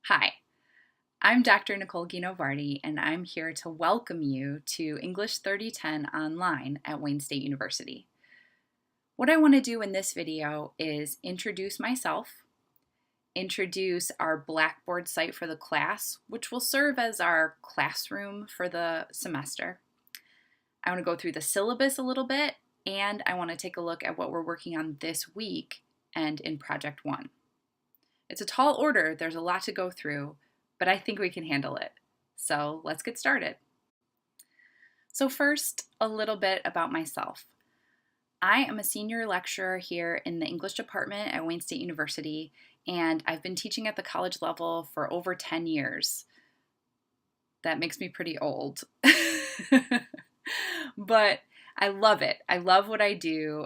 Hi, I'm Dr. Nicole Gino-Vardi, and I'm here to welcome you to English 3010 online at Wayne State University. What I want to do in this video is introduce myself, introduce our Blackboard site for the class, which will serve as our classroom for the semester. I want to go through the syllabus a little bit, and I want to take a look at what we're working on this week and in Project 1. It's a tall order, there's a lot to go through, but I think we can handle it. So let's get started. So first, a little bit about myself. I am a senior lecturer here in the English department at Wayne State University, and I've been teaching at the college level for over 10 years. That makes me pretty old. But I love it. I love what I do.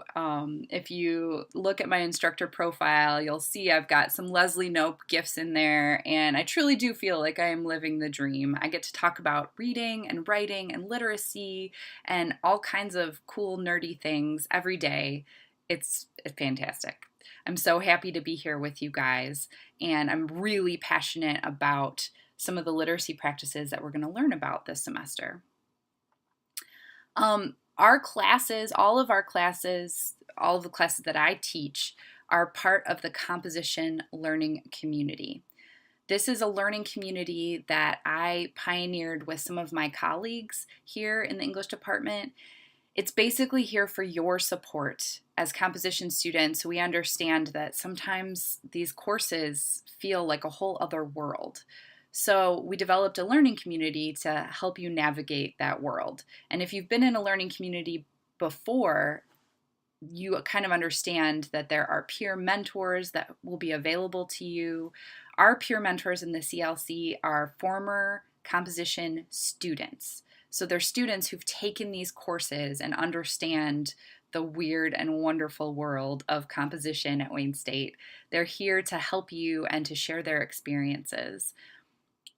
If you look at my instructor profile, you'll see I've got some Leslie Knope gifts in there, and I truly do feel like I am living the dream. I get to talk about reading and writing and literacy and all kinds of cool, nerdy things every day. It's fantastic. I'm so happy to be here with you guys, and I'm really passionate about some of the literacy practices that we're going to learn about this semester. Our classes, all of the classes that I teach are part of the composition learning community. This is a learning community that I pioneered with some of my colleagues here in the English department. It's basically here for your support. As composition students, we understand that sometimes these courses feel like a whole other world. So we developed a learning community to help you navigate that world. And if you've been in a learning community before, you kind of understand that there are peer mentors that will be available to you. Our peer mentors in the CLC are former composition students. So they're students who've taken these courses and understand the weird and wonderful world of composition at Wayne State. They're here to help you and to share their experiences.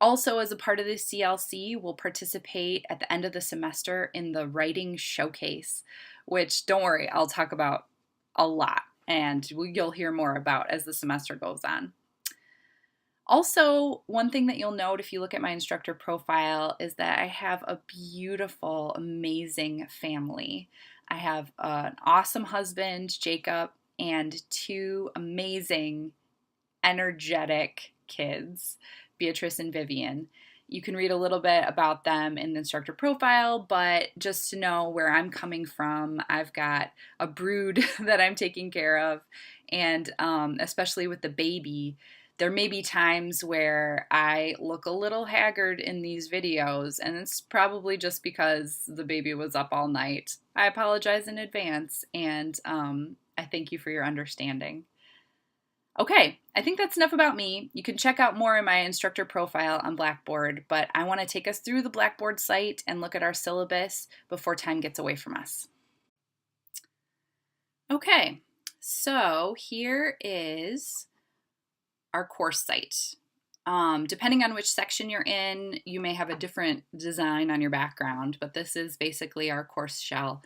Also, as a part of the CLC, we'll participate at the end of the semester in the writing showcase, which, don't worry, I'll talk about a lot, and you'll hear more about as the semester goes on. Also, one thing that you'll note if you look at my instructor profile is that I have a beautiful, amazing family. I have an awesome husband, Jacob, and two amazing, energetic kids, Beatrice and Vivian. You can read a little bit about them in the instructor profile, but just to know where I'm coming from, I've got a brood that I'm taking care of, and especially with the baby, there may be times where I look a little haggard in these videos, and it's probably just because the baby was up all night. I apologize in advance, and I thank you for your understanding. Okay, I think that's enough about me. You can check out more in my instructor profile on Blackboard, but I want to take us through the Blackboard site and look at our syllabus before time gets away from us. Okay, so here is our course site. Depending on which section you're in, you may have a different design on your background, but this is basically our course shell.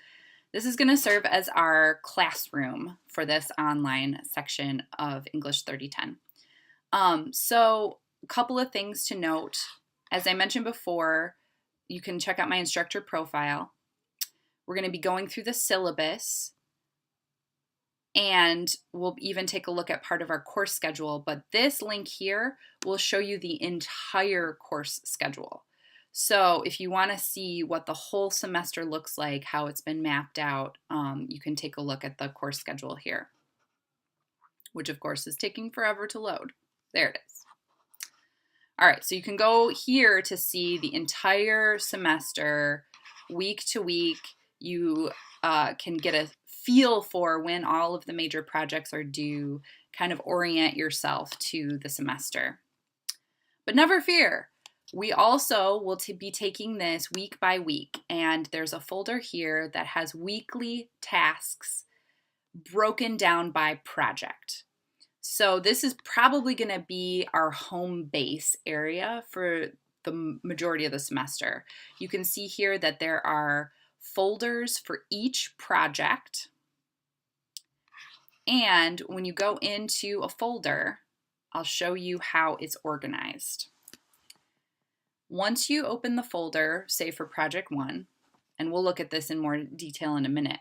This is going to serve as our classroom for this online section of English 3010. So a couple of things to note. As I mentioned before, you can check out my instructor profile. We're going to be going through the syllabus, and we'll even take a look at part of our course schedule, but this link here will show you the entire course schedule. So if you want to see what the whole semester looks like, how it's been mapped out, you can take a look at the course schedule here, which of course is taking forever to load. There it is. All right, so you can go here to see the entire semester, week to week. You can get a feel for when all of the major projects are due, kind of orient yourself to the semester. But never fear. We also will be taking this week by week, and there's a folder here that has weekly tasks broken down by project. So this is probably going to be our home base area for the majority of the semester. You can see here that there are folders for each project. And when you go into a folder, I'll show you how it's organized. Once you open the folder, say for Project 1, and we'll look at this in more detail in a minute,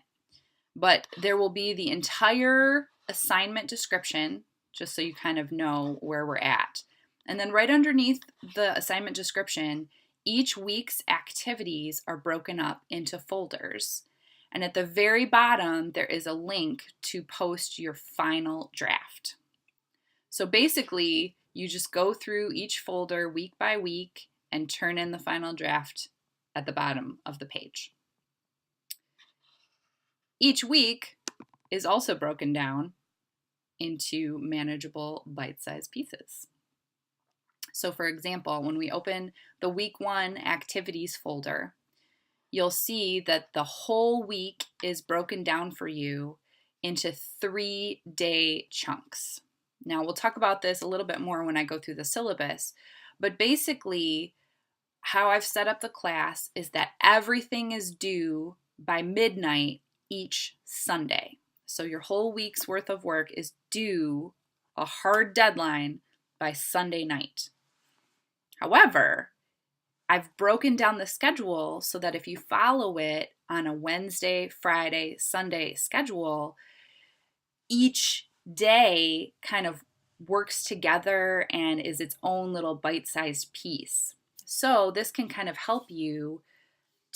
but there will be the entire assignment description, just so you kind of know where we're at. And then right underneath the assignment description, each week's activities are broken up into folders. And at the very bottom, there is a link to post your final draft. So basically, you just go through each folder week by week and turn in the final draft at the bottom of the page. Each week is also broken down into manageable bite-sized pieces. So for example, when we open the week 1 activities folder, you'll see that the whole week is broken down for you into 3-day chunks. Now we'll talk about this a little bit more when I go through the syllabus, but basically how I've set up the class is that everything is due by midnight each Sunday. So your whole week's worth of work is due, a hard deadline, by Sunday night. However, I've broken down the schedule so that if you follow it on a Wednesday, Friday, Sunday schedule, each day kind of works together and is its own little bite-sized piece. So this can kind of help you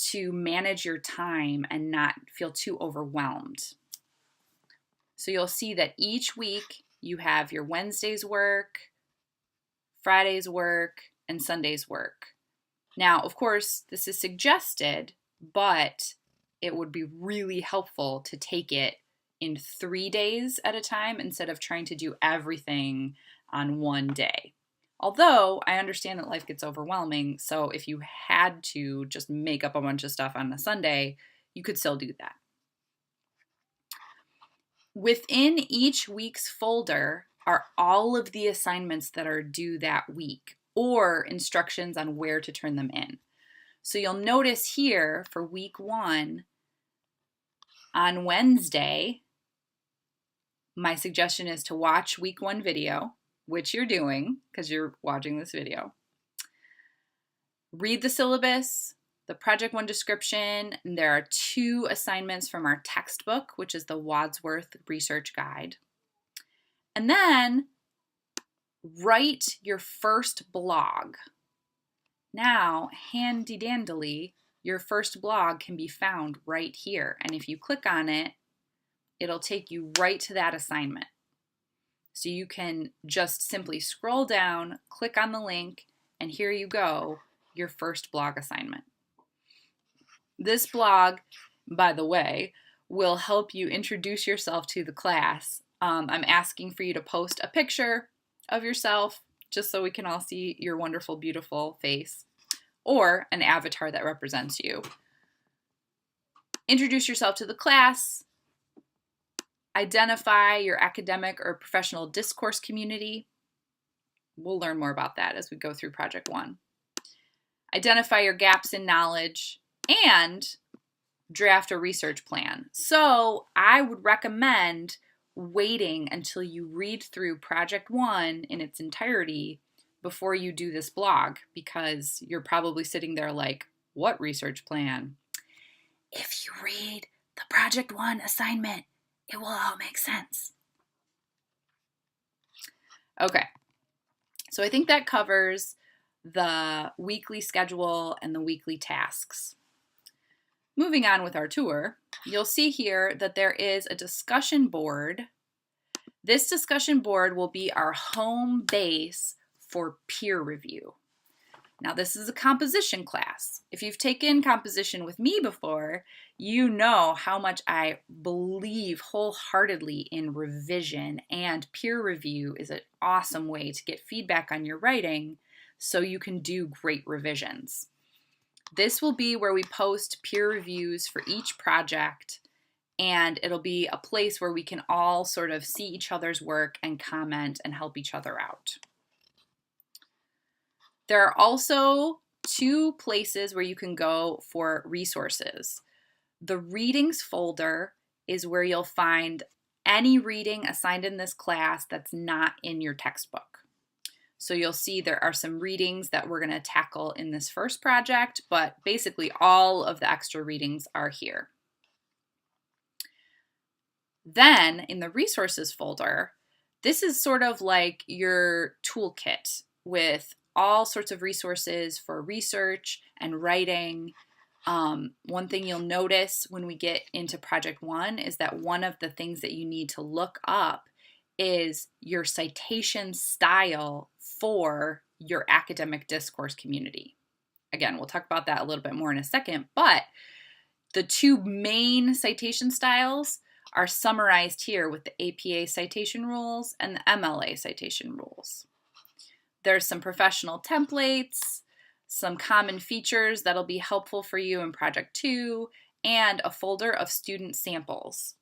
to manage your time and not feel too overwhelmed. So you'll see that each week you have your Wednesday's work, Friday's work, and Sunday's work. Now, of course, this is suggested, but it would be really helpful to take it in 3 days at a time instead of trying to do everything on one day. Although I understand that life gets overwhelming, so if you had to just make up a bunch of stuff on a Sunday, you could still do that. Within each week's folder are all of the assignments that are due that week, or instructions on where to turn them in. So you'll notice here for week 1, on Wednesday, my suggestion is to watch week 1 video, which you're doing because you're watching this video. Read the syllabus, the Project 1 description, and there are 2 assignments from our textbook, which is the Wadsworth Research Guide. And then write your first blog. Now, handy dandily, your first blog can be found right here. And if you click on it, it'll take you right to that assignment. So you can just simply scroll down, click on the link, and here you go, your first blog assignment. This blog, by the way, will help you introduce yourself to the class. I'm asking for you to post a picture of yourself just so we can all see your wonderful, beautiful face, or an avatar that represents you. Introduce yourself to the class. Identify your academic or professional discourse community. We'll learn more about that as we go through Project 1. Identify your gaps in knowledge and draft a research plan. So I would recommend waiting until you read through Project 1 in its entirety before you do this blog, because you're probably sitting there like, what research plan? If you read the Project 1 assignment, it will all make sense. Okay, so I think that covers the weekly schedule and the weekly tasks. Moving on with our tour, you'll see here that there is a discussion board. This discussion board will be our home base for peer review. Now, this is a composition class. If you've taken composition with me before, you know how much I believe wholeheartedly in revision, and peer review is an awesome way to get feedback on your writing so you can do great revisions. This will be where we post peer reviews for each project, and it'll be a place where we can all sort of see each other's work and comment and help each other out. There are also 2 places where you can go for resources. The readings folder is where you'll find any reading assigned in this class that's not in your textbook. So you'll see there are some readings that we're going to tackle in this first project, but basically all of the extra readings are here. Then in the resources folder, this is sort of like your toolkit with all sorts of resources for research and writing. One thing you'll notice when we get into project 1 is that one of the things that you need to look up is your citation style for your academic discourse community. Again, we'll talk about that a little bit more in a second, but the two main citation styles are summarized here with the APA citation rules and the MLA citation rules. There's some professional templates, some common features that'll be helpful for you in project 2, and a folder of student samples.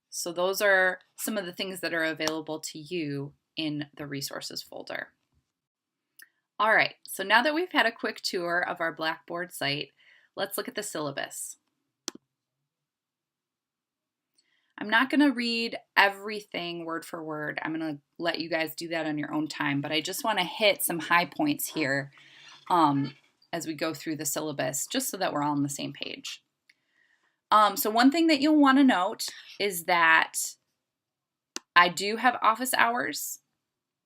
So those are some of the things that are available to you in the resources folder. All right, so now that we've had a quick tour of our Blackboard site, let's look at the syllabus. I'm not going to read everything word for word. I'm going to let you guys do that on your own time, but I just want to hit some high points here as we go through the syllabus, just so that we're all on the same page. So one thing that you'll want to note is that I do have office hours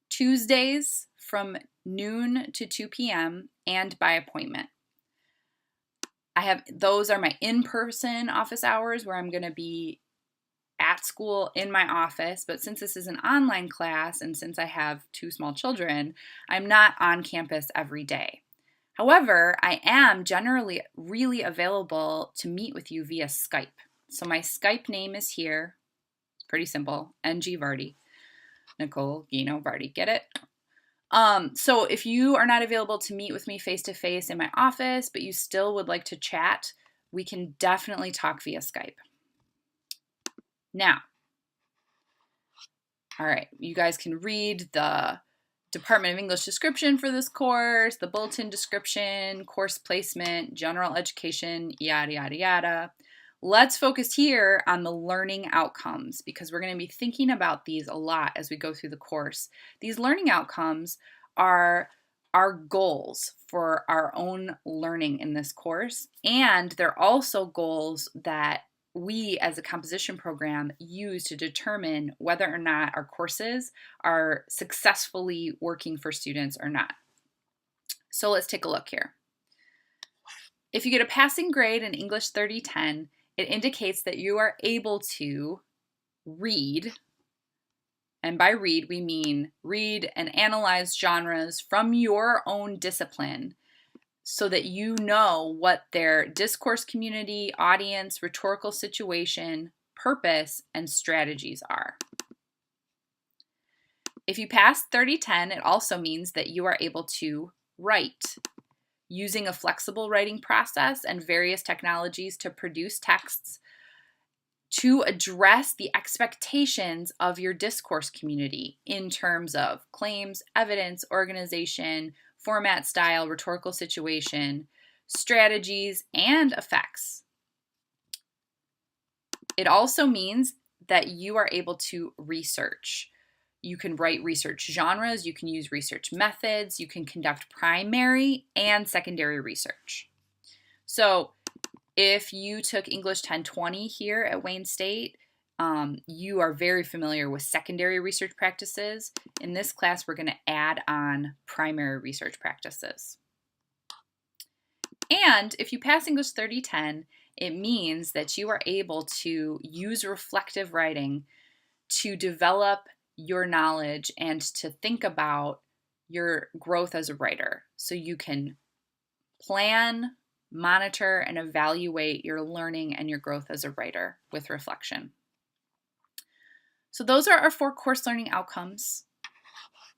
Tuesdays from noon to 2 p.m. and by appointment. Those are my in-person office hours where I'm going to be at school in my office, but since this is an online class and since I have 2 small children, I'm not on campus every day. However, I am generally really available to meet with you via Skype. So my Skype name is here. It's pretty simple, NG Vardy. Nicole Gino Vardy, get it? So if you are not available to meet with me face-to-face in my office, but you still would like to chat, we can definitely talk via Skype. Now, all right, you guys can read the Department of English description for this course, the bulletin description, course placement, general education, yada, yada, yada. Let's focus here on the learning outcomes because we're going to be thinking about these a lot as we go through the course. These learning outcomes are our goals for our own learning in this course, and they're also goals that we as a composition program use to determine whether or not our courses are successfully working for students or not. So let's take a look here. If you get a passing grade in English 3010, it indicates that you are able to read, and by read we mean read and analyze genres from your own discipline so that you know what their discourse community, audience, rhetorical situation, purpose, and strategies are. If you pass 3010, it also means that you are able to write using a flexible writing process and various technologies to produce texts to address the expectations of your discourse community in terms of claims, evidence, organization, format, style, rhetorical situation, strategies, and effects. It also means that you are able to research. You can write research genres, you can use research methods, you can conduct primary and secondary research. So if you took English 1020 here at Wayne State, you are very familiar with secondary research practices. In this class, we're going to add on primary research practices. And if you pass English 3010, it means that you are able to use reflective writing to develop your knowledge and to think about your growth as a writer. So you can plan, monitor, and evaluate your learning and your growth as a writer with reflection. So those are our 4 course learning outcomes,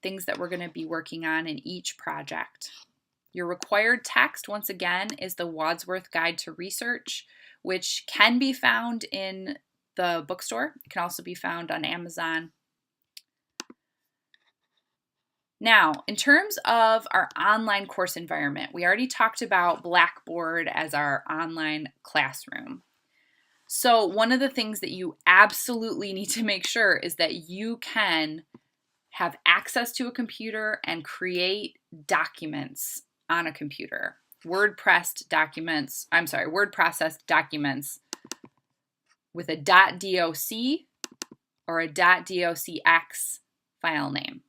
things that we're going to be working on in each project. Your required text, once again, is the Wadsworth Guide to Research, which can be found in the bookstore. It can also be found on Amazon. Now, in terms of our online course environment, we already talked about Blackboard as our online classroom. So one of the things that you absolutely need to make sure is that you can have access to a computer and create documents on a computer. Word processed documents with a .doc or a .docx file name.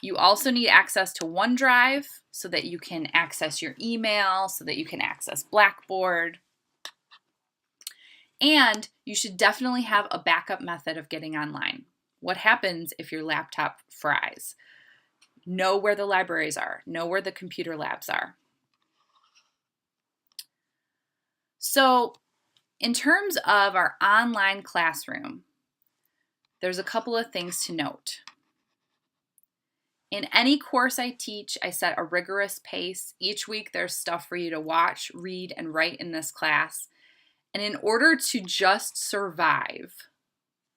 You also need access to OneDrive so that you can access your email, so that you can access Blackboard. And you should definitely have a backup method of getting online. What happens if your laptop fries? Know where the libraries are. Know where the computer labs are. So, in terms of our online classroom, there's a couple of things to note. In any course I teach, I set a rigorous pace. Each week there's stuff for you to watch, read, and write in this class. And in order to just survive,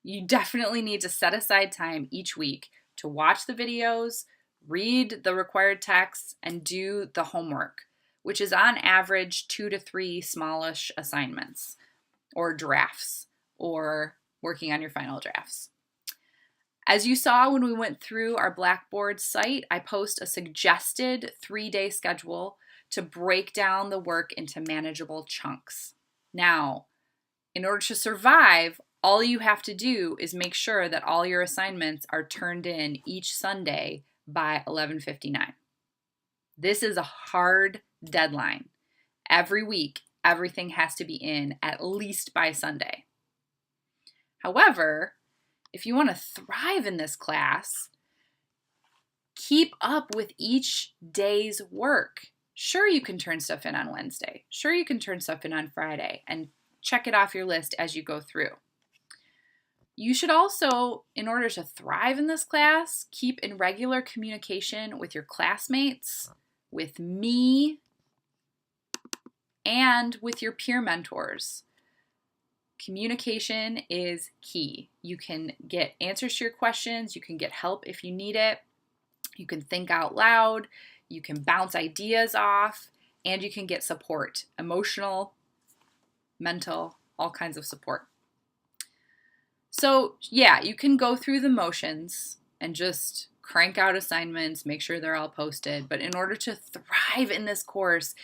you definitely need to set aside time each week to watch the videos, read the required texts, and do the homework, which is on average 2 to 3 smallish assignments or drafts or working on your final drafts. As you saw when we went through our Blackboard site, I post a suggested 3-day schedule to break down the work into manageable chunks. Now, in order to survive, all you have to do is make sure that all your assignments are turned in each Sunday by 11:59. This is a hard deadline. Every week, everything has to be in at least by Sunday. However, if you want to thrive in this class, keep up with each day's work. Sure, you can turn stuff in on Wednesday. Sure, you can turn stuff in on Friday and check it off your list as you go through. You should also, in order to thrive in this class, keep in regular communication with your classmates, with me, and with your peer mentors. Communication is key. You can get answers to your questions. You can get help if you need it. You can think out loud. You can bounce ideas off. And you can get support, emotional, mental, all kinds of support. So yeah, you can go through the motions and just crank out assignments, make sure they're all posted. But in order to thrive in this course,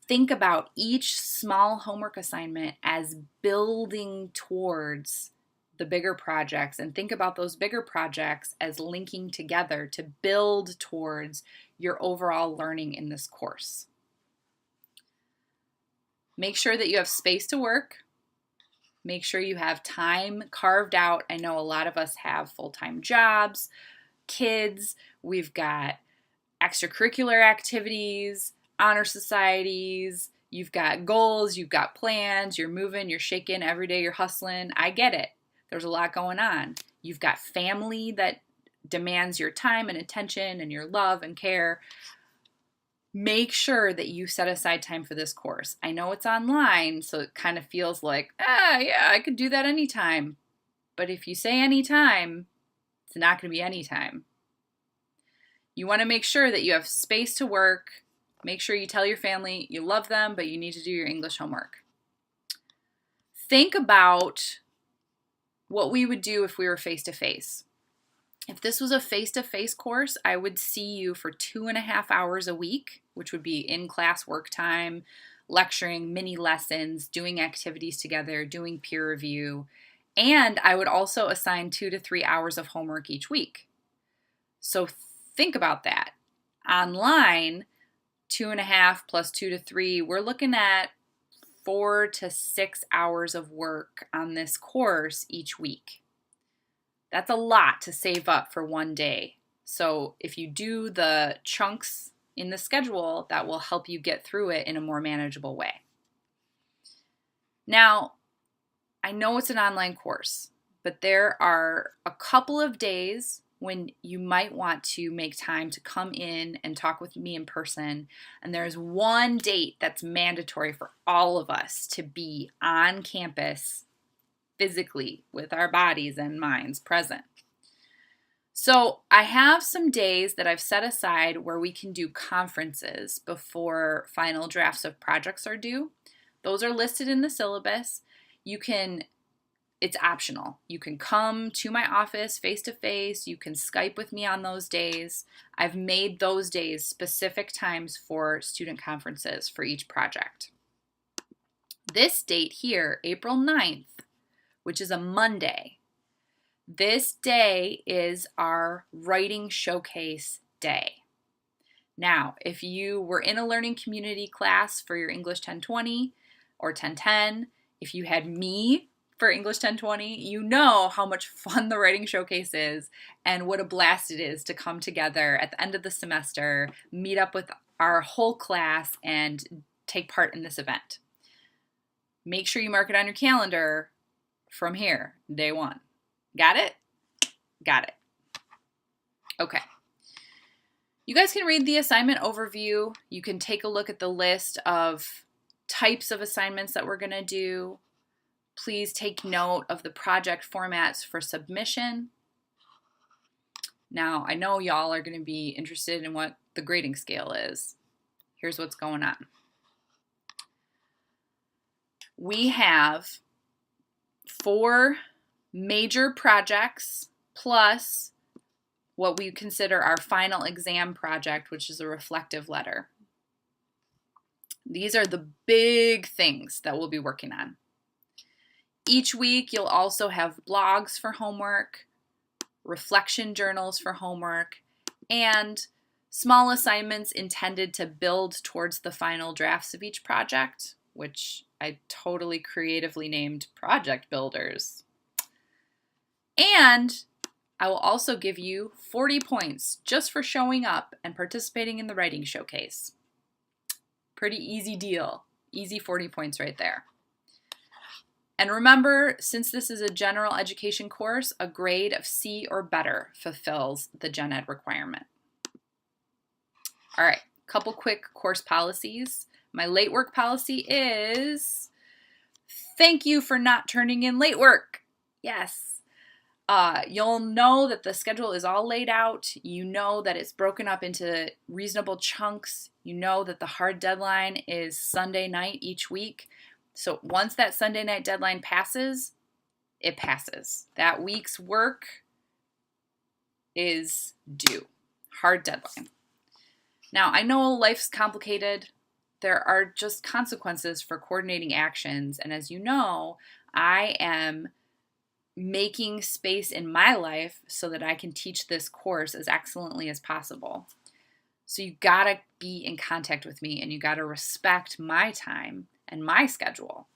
think about each small homework assignment as building towards the bigger projects, and think about those bigger projects as linking together to build towards your overall learning in this course. Make sure that you have space to work. Make sure you have time carved out. I know a lot of us have full-time jobs, kids, we've got extracurricular activities, honor societies, you've got goals, you've got plans, you're moving, you're shaking, every day you're hustling. I get it. There's a lot going on. You've got family that demands your time and attention and your love and care. Make sure that you set aside time for this course. I know it's online, so it kind of feels like, yeah, I could do that anytime. But if you say anytime, it's not going to be anytime. You want to make sure that you have space to work. Make sure you tell your family you love them, but you need to do your English homework. Think about what we would do if we were face-to-face. If this was a face-to-face course, I would see you for 2.5 hours a week, which would be in-class work time, lecturing, mini lessons, doing activities together, doing peer review, and I would also assign 2 to 3 hours of homework each week. So think about that. Online, 2.5 plus 2 to 3, we're looking at 4 to 6 hours of work on this course each week. That's a lot to save up for one day. So if you do the chunks in the schedule, that will help you get through it in a more manageable way. Now, I know it's an online course, but there are a couple of days when you might want to make time to come in and talk with me in person. And there's one date that's mandatory for all of us to be on campus physically with our bodies and minds present. So I have some days that I've set aside where we can do conferences before final drafts of projects are due. Those are listed in the syllabus. You can it's optional. You can come to my office face to face. You can Skype with me on those days. I've made those days specific times for student conferences for each project. This date here, April 9th, which is a Monday, this day is our writing showcase day. Now, if you were in a learning community class for your English 1020 or 1010, if you had me for English 1020, you know how much fun the writing showcase is and what a blast it is to come together at the end of the semester, meet up with our whole class, and take part in this event. Make sure you mark it on your calendar from here, day one. Got it? Got it. Okay. You guys can read the assignment overview. You can take a look at the list of types of assignments that we're going to do. Please take note of the project formats for submission. Now, I know y'all are going to be interested in what the grading scale is. Here's what's going on. We have 4 major projects plus what we consider our final exam project, which is a reflective letter. These are the big things that we'll be working on. Each week, you'll also have blogs for homework, reflection journals for homework, and small assignments intended to build towards the final drafts of each project, which I totally creatively named Project Builders. And I will also give you 40 points just for showing up and participating in the writing showcase. Pretty easy deal. Easy 40 points right there. And remember, since this is a general education course, a grade of C or better fulfills the Gen Ed requirement. All right, couple quick course policies. My late work policy is, thank you for not turning in late work. Yes. You'll know that the schedule is all laid out. You know that it's broken up into reasonable chunks. You know that the hard deadline is Sunday night each week. So once that Sunday night deadline passes, it passes. That week's work is due. Hard deadline. Now, I know life's complicated. There are just consequences for coordinating actions. And as you know, I am making space in my life so that I can teach this course as excellently as possible. So you gotta be in contact with me and you gotta respect my time and my schedule.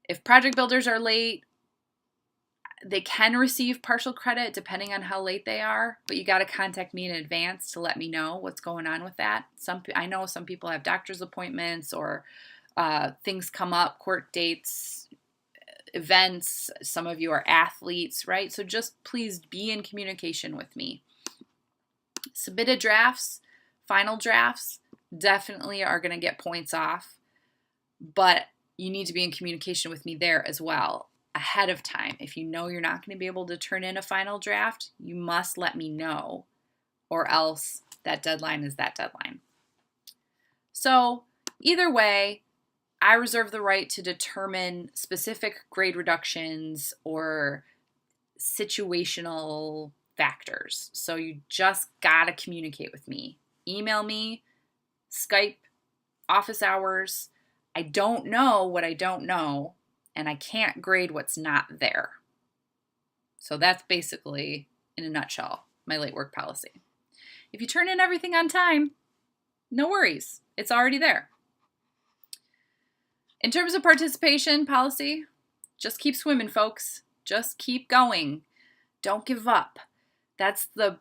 If project builders are late, they can receive partial credit depending on how late they are, but you gotta contact me in advance to let me know what's going on with that. I know some people have doctor's appointments or things come up, court dates, events. Some of you are athletes, right? So just please be in communication with me. Submitted drafts, final drafts, definitely are going to get points off, but you need to be in communication with me there as well ahead of time. If you know you're not going to be able to turn in a final draft, you must let me know, or else that deadline is that deadline. So either way, I reserve the right to determine specific grade reductions or situational factors. So you just gotta communicate with me. Email me, Skype, office hours. I don't know what I don't know, and I can't grade what's not there. So that's basically, in a nutshell, my late work policy. If you turn in everything on time, no worries. It's already there. In terms of participation policy, just keep swimming, folks. Just keep going. Don't give up. That's the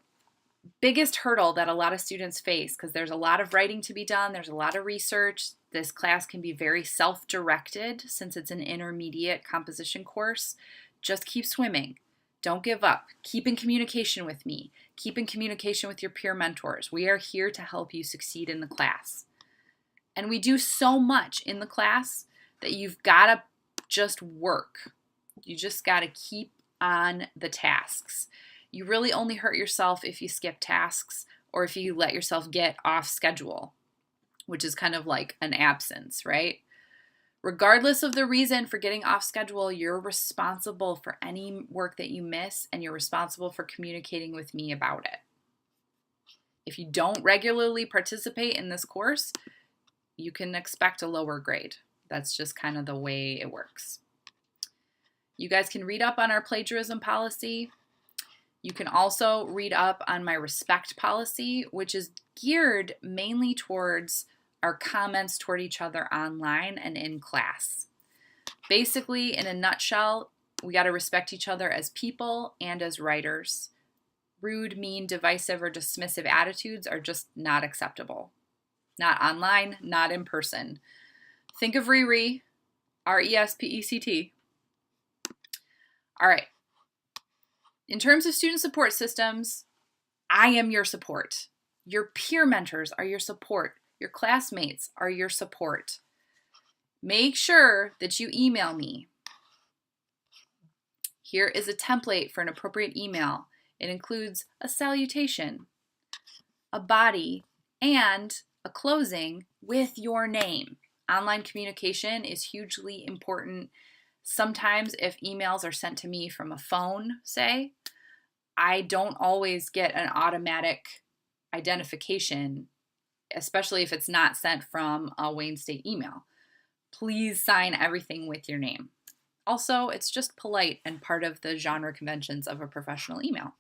biggest hurdle that a lot of students face because there's a lot of writing to be done. There's a lot of research. This class can be very self-directed since it's an intermediate composition course. Just keep swimming. Don't give up. Keep in communication with me. Keep in communication with your peer mentors. We are here to help you succeed in the class. And we do so much in the class that you've got to just work. You just got to keep on the tasks. You really only hurt yourself if you skip tasks or if you let yourself get off schedule, which is kind of like an absence, right? Regardless of the reason for getting off schedule, you're responsible for any work that you miss, and you're responsible for communicating with me about it. If you don't regularly participate in this course, you can expect a lower grade. That's just kind of the way it works. You guys can read up on our plagiarism policy. You can also read up on my respect policy, which is geared mainly towards our comments toward each other online and in class. Basically, in a nutshell, we got to respect each other as people and as writers. Rude, mean, divisive, or dismissive attitudes are just not acceptable. Not online, not in person. Think of Riri, R-E-S-P-E-C-T. All right. In terms of student support systems, I am your support. Your peer mentors are your support. Your classmates are your support. Make sure that you email me. Here is a template for an appropriate email. It includes a salutation, a body, and a closing with your name. Online communication is hugely important. Sometimes if emails are sent to me from a phone, say, I don't always get an automatic identification, especially if it's not sent from a Wayne State email. Please sign everything with your name. Also, it's just polite and part of the genre conventions of a professional email.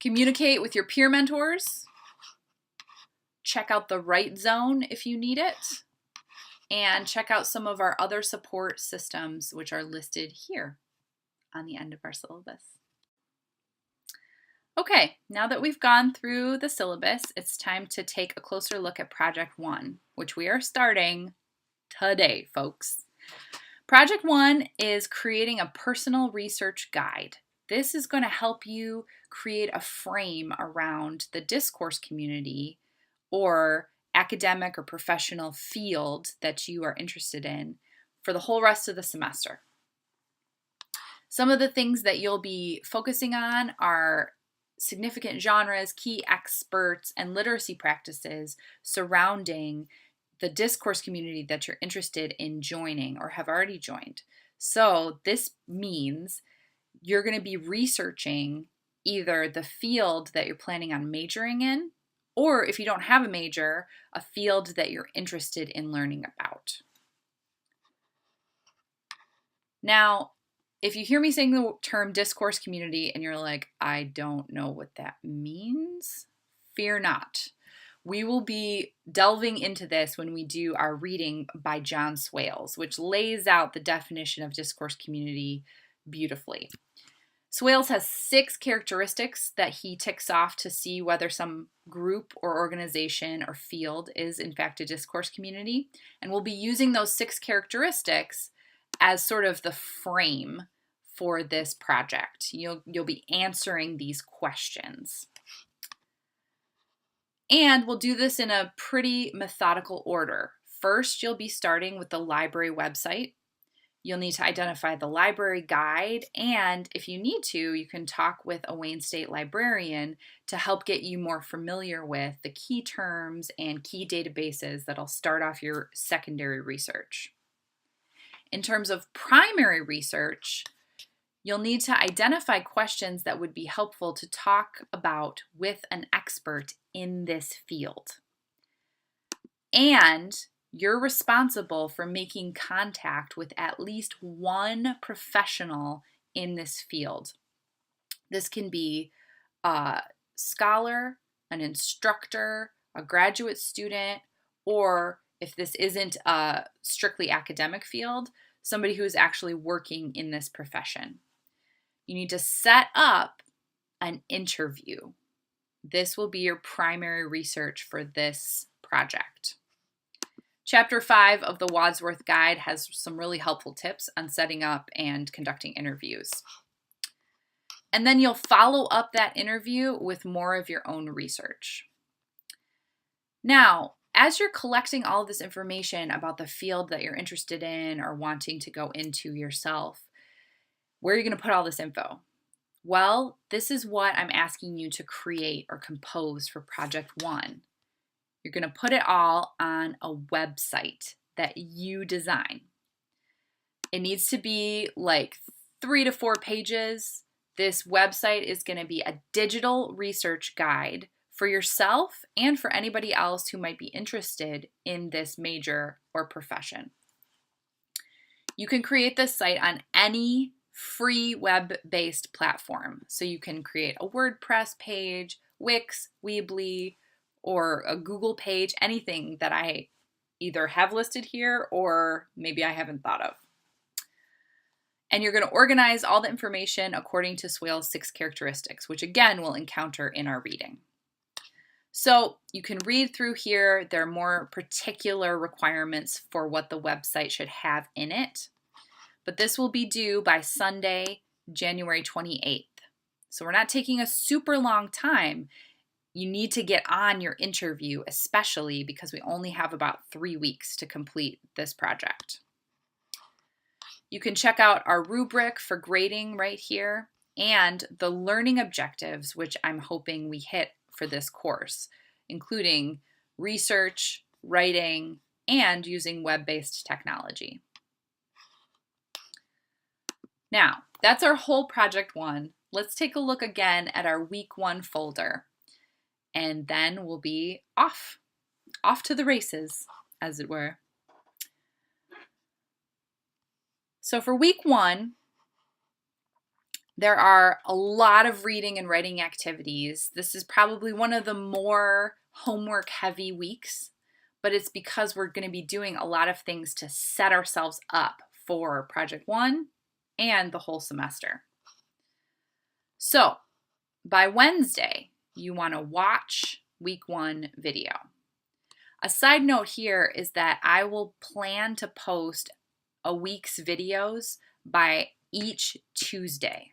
Communicate with your peer mentors. Check out the Write Zone if you need it. And check out some of our other support systems, which are listed here on the end of our syllabus. Okay, now that we've gone through the syllabus, it's time to take a closer look at Project 1, which we are starting today, folks. Project 1 is creating a personal research guide. This is going to help you create a frame around the discourse community or academic or professional field that you are interested in for the whole rest of the semester. Some of the things that you'll be focusing on are significant genres, key experts, and literacy practices surrounding the discourse community that you're interested in joining or have already joined. So this means you're going to be researching either the field that you're planning on majoring in, or if you don't have a major, a field that you're interested in learning about. Now, if you hear me saying the term discourse community and you're like, I don't know what that means, fear not. We will be delving into this when we do our reading by John Swales, which lays out the definition of discourse community beautifully. Swales has 6 characteristics that he ticks off to see whether some group or organization or field is in fact a discourse community. And we'll be using those 6 characteristics as sort of the frame for this project. You'll be answering these questions. And we'll do this in a pretty methodical order. First, you'll be starting with the library website. You'll need to identify the library guide, and if you need to, you can talk with a Wayne State librarian to help get you more familiar with the key terms and key databases that'll start off your secondary research. In terms of primary research, you'll need to identify questions that would be helpful to talk about with an expert in this field. And you're responsible for making contact with at least one professional in this field. This can be a scholar, an instructor, a graduate student, or if this isn't a strictly academic field, somebody who is actually working in this profession. You need to set up an interview. This will be your primary research for this project. Chapter 5 of the Wadsworth Guide has some really helpful tips on setting up and conducting interviews. And then you'll follow up that interview with more of your own research. Now, as you're collecting all of this information about the field that you're interested in or wanting to go into yourself, where are you going to put all this info? Well, this is what I'm asking you to create or compose for Project 1. You're going to put it all on a website. that you design. It needs to be like 3 to 4 pages. This website is going to be a digital research guide for yourself and for anybody else who might be interested in this major or profession. You can create this site on any free web-based platform. So you can create a WordPress page, Wix, Weebly, or a Google page, anything that I either have listed here or maybe I haven't thought of. And you're going to organize all the information according to Swale's 6 characteristics, which again we'll encounter in our reading. So you can read through here. There are more particular requirements for what the website should have in it. But this will be due by Sunday, January 28th. So we're not taking a super long time. You need to get on your interview, especially because we only have about 3 weeks to complete this project. You can check out our rubric for grading right here and the learning objectives, which I'm hoping we hit for this course, including research, writing, and using web-based technology. Now, that's our whole project 1. Let's take a look again at our week 1 folder, and then we'll be off to the races, as it were. So for week 1, there are a lot of reading and writing activities. This is probably one of the more homework heavy weeks, but it's because we're going to be doing a lot of things to set ourselves up for project 1 and the whole semester. So by Wednesday, you want to watch week 1 video. A side note here is that I will plan to post a week's videos by each Tuesday.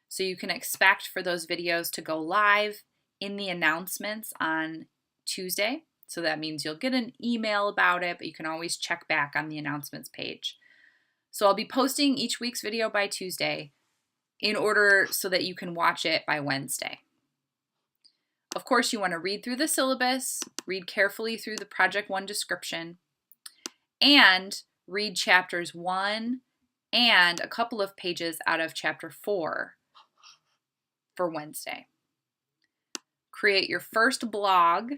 So you can expect for those videos to go live in the announcements on Tuesday. So that means you'll get an email about it, but you can always check back on the announcements page. So I'll be posting each week's video by Tuesday in order so that you can watch it by Wednesday. Of course, you want to read through the syllabus, read carefully through the Project 1 description, and read chapters 1 and a couple of pages out of chapter 4 for Wednesday. Create your first blog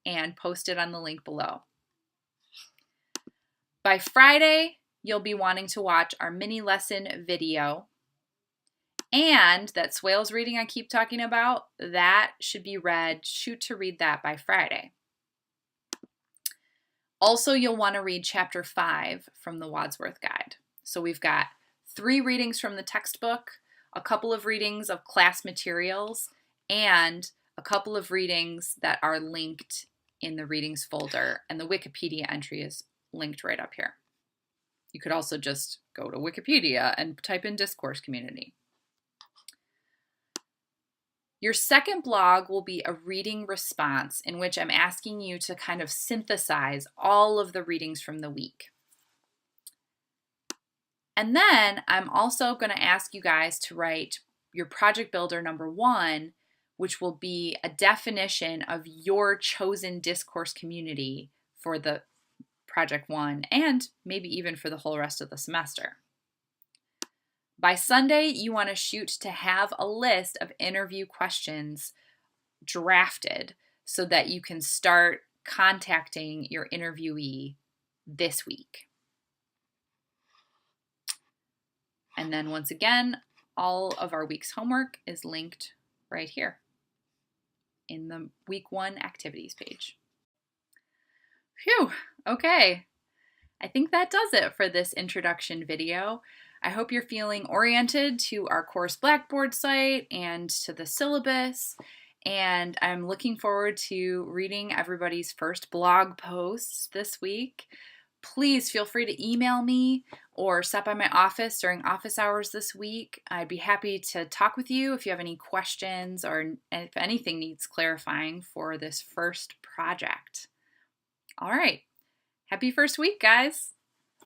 and post it on the link below. By Friday, you'll be wanting to watch our mini lesson video, and that Swale's reading I keep talking about, that should be read, shoot to read that by Friday. Also, you'll want to read chapter 5 from the Wadsworth Guide. So we've got 3 readings from the textbook, a couple of readings of class materials, and a couple of readings that are linked in the readings folder, and the Wikipedia entry is linked right up here. You could also just go to Wikipedia and type in discourse community. Your second blog will be a reading response in which I'm asking you to kind of synthesize all of the readings from the week. And then I'm also going to ask you guys to write your project builder number 1, which will be a definition of your chosen discourse community for the project 1 and maybe even for the whole rest of the semester. By Sunday, you want to shoot to have a list of interview questions drafted so that you can start contacting your interviewee this week. And then once again, all of our week's homework is linked right here in the week 1 activities page. Phew, okay. I think that does it for this introduction video. I hope you're feeling oriented to our course Blackboard site and to the syllabus, and I'm looking forward to reading everybody's first blog posts this week. Please feel free to email me or stop by my office during office hours this week. I'd be happy to talk with you if you have any questions or if anything needs clarifying for this first project. All right. Happy first week, guys.